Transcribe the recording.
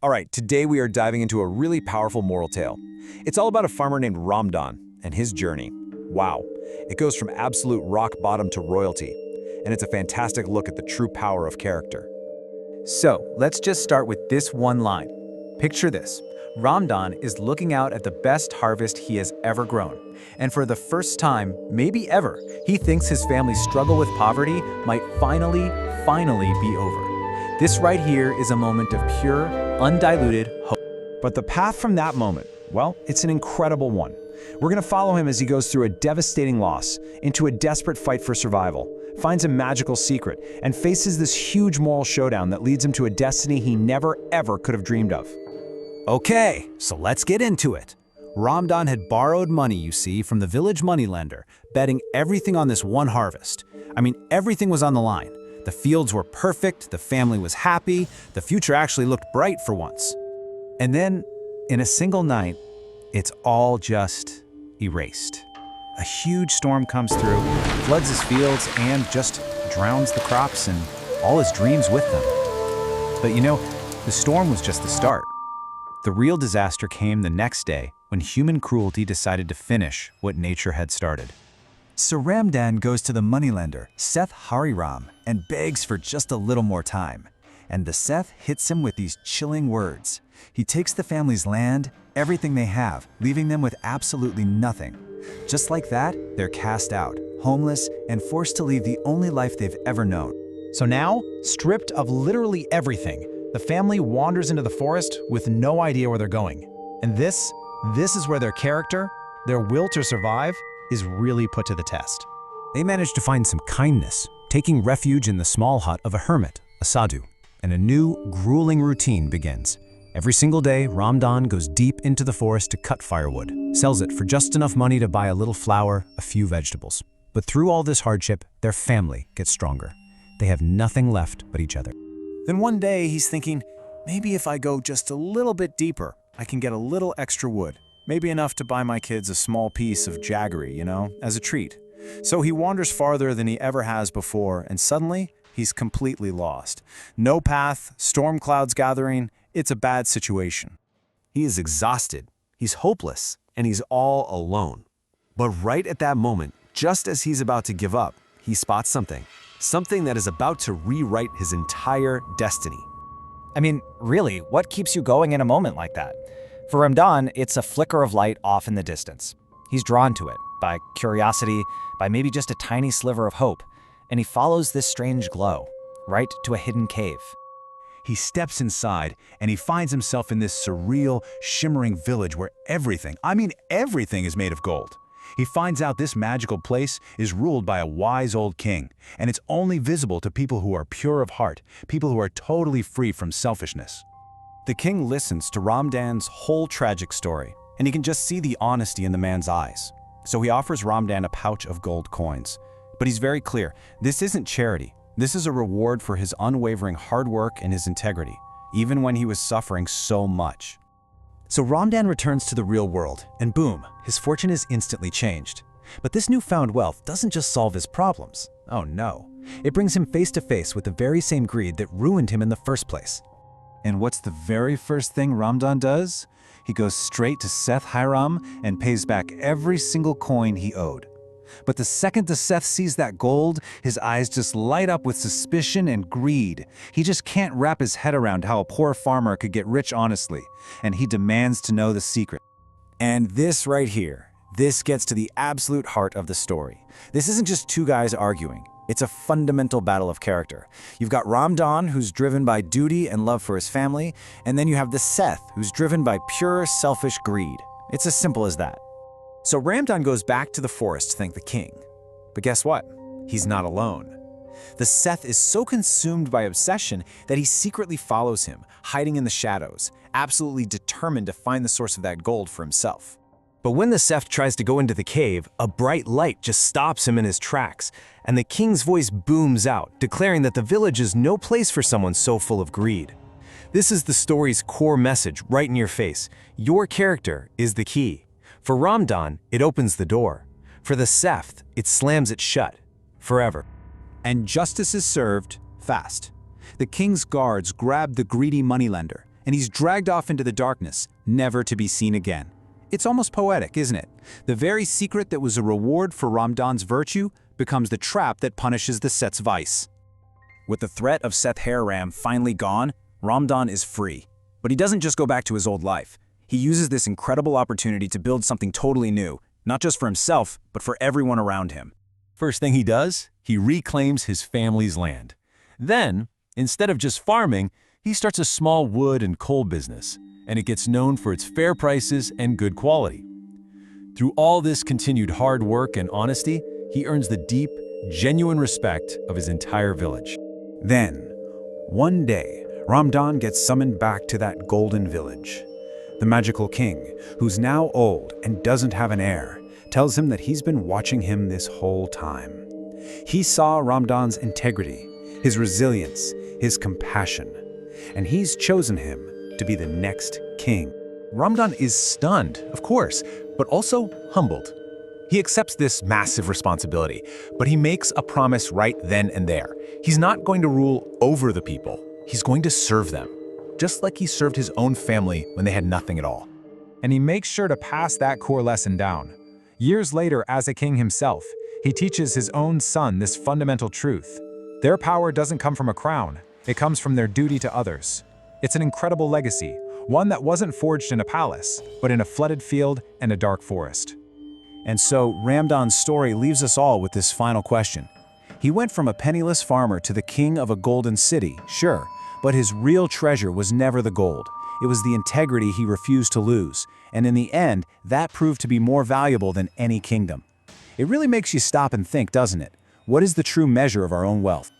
All right, today we are diving into a really powerful moral tale. It's all about a farmer named Ramdan and his journey. Wow, it goes from absolute rock bottom to royalty, and it's a fantastic look at the true power of character. So, let's just start with this one line. Picture this. Ramdan is looking out at the best harvest he has ever grown. And for the first time, maybe ever, he thinks his family's struggle with poverty might finally be over. This right here is a moment of pure, undiluted hope. But the path from that moment, well, it's an incredible one. We're going to follow him as he goes through a devastating loss, into a desperate fight for survival, finds a magical secret, and faces this huge moral showdown that leads him to a destiny he never ever could have dreamed of. Okay, so let's get into it. Ramdan had borrowed money, you see, from the village moneylender, betting everything on this one harvest. I mean, everything was on the line. The fields were perfect, the family was happy, the future actually looked bright for once. And then, in a single night, it's all just erased. A huge storm comes through, floods his fields, and just drowns the crops and all his dreams with them. But you know, the storm was just the start. The real disaster came the next day when human cruelty decided to finish what nature had started. So Ramdan goes to the moneylender, Seth Hariram, and begs for just a little more time. And the Seth hits him with these chilling words. He takes the family's land, everything they have, leaving them with absolutely nothing. Just like that, they're cast out, homeless, and forced to leave the only life they've ever known. So now, stripped of literally everything, the family wanders into the forest with no idea where they're going. And this is where their character, their will to survive, is really put to the test. They managed to find some kindness, taking refuge in the small hut of a hermit, a sadhu, and a new, grueling routine begins. Every single day, Ramdan goes deep into the forest to cut firewood, sells it for just enough money to buy a little flour, a few vegetables. But through all this hardship, their family gets stronger. They have nothing left but each other. Then one day, he's thinking, maybe if I go just a little bit deeper, I can get a little extra wood. Maybe enough to buy my kids a small piece of jaggery, as a treat. So he wanders farther than he ever has before, and suddenly, he's completely lost. No path, storm clouds gathering, it's a bad situation. He is exhausted, he's hopeless, and he's all alone. But right at that moment, just as he's about to give up, he spots something that is about to rewrite his entire destiny. I mean, really, what keeps you going in a moment like that? For Ramdan, it's a flicker of light off in the distance. He's drawn to it, by curiosity, by maybe just a tiny sliver of hope, and he follows this strange glow, right to a hidden cave. He steps inside, and he finds himself in this surreal, shimmering village where everything is made of gold. He finds out this magical place is ruled by a wise old king, and it's only visible to people who are pure of heart, people who are totally free from selfishness. The king listens to Ramdan's whole tragic story, and he can just see the honesty in the man's eyes. So he offers Ramdan a pouch of gold coins. But he's very clear, this isn't charity. This is a reward for his unwavering hard work and his integrity, even when he was suffering so much. So Ramdan returns to the real world, and boom, his fortune is instantly changed. But this newfound wealth doesn't just solve his problems. Oh no. It brings him face to face with the very same greed that ruined him in the first place. And what's the very first thing Ramdan does? He goes straight to Seth Hariram and pays back every single coin he owed. But the second the Seth sees that gold, his eyes just light up with suspicion and greed. He just can't wrap his head around how a poor farmer could get rich honestly, and he demands to know the secret. And this right here, this gets to the absolute heart of the story. This isn't just two guys arguing. It's a fundamental battle of character. You've got Ramdan, who's driven by duty and love for his family, and then you have the Seth, who's driven by pure, selfish greed. It's as simple as that. So Ramdan goes back to the forest to thank the king. But guess what? He's not alone. The Seth is so consumed by obsession that he secretly follows him, hiding in the shadows, absolutely determined to find the source of that gold for himself. But when the Seth tries to go into the cave, a bright light just stops him in his tracks, and the king's voice booms out, declaring that the village is no place for someone so full of greed. This is the story's core message right in your face. Your character is the key. For Ramdan, it opens the door. For the Seth, it slams it shut. Forever. And justice is served fast. The king's guards grab the greedy moneylender, and he's dragged off into the darkness, never to be seen again. It's almost poetic, isn't it? The very secret that was a reward for Ramdan's virtue becomes the trap that punishes the Set's vice. With the threat of Seth Haram finally gone, Ramdan is free. But he doesn't just go back to his old life. He uses this incredible opportunity to build something totally new, not just for himself, but for everyone around him. First thing he does, he reclaims his family's land. Then, instead of just farming, he starts a small wood and coal business, and it gets known for its fair prices and good quality. Through all this continued hard work and honesty, he earns the deep, genuine respect of his entire village. Then, one day, Ramdan gets summoned back to that golden village. The magical king, who's now old and doesn't have an heir, tells him that he's been watching him this whole time. He saw Ramdan's integrity, his resilience, his compassion, and he's chosen him to be the next king. Ramdan is stunned, of course, but also humbled. He accepts this massive responsibility, but he makes a promise right then and there. He's not going to rule over the people. He's going to serve them, just like he served his own family when they had nothing at all. And he makes sure to pass that core lesson down. Years later, as a king himself, he teaches his own son this fundamental truth. Their power doesn't come from a crown. It comes from their duty to others. It's an incredible legacy, one that wasn't forged in a palace, but in a flooded field and a dark forest. And so, Ramdan's story leaves us all with this final question. He went from a penniless farmer to the king of a golden city, sure, but his real treasure was never the gold. It was the integrity he refused to lose, and in the end, that proved to be more valuable than any kingdom. It really makes you stop and think, doesn't it? What is the true measure of our own wealth?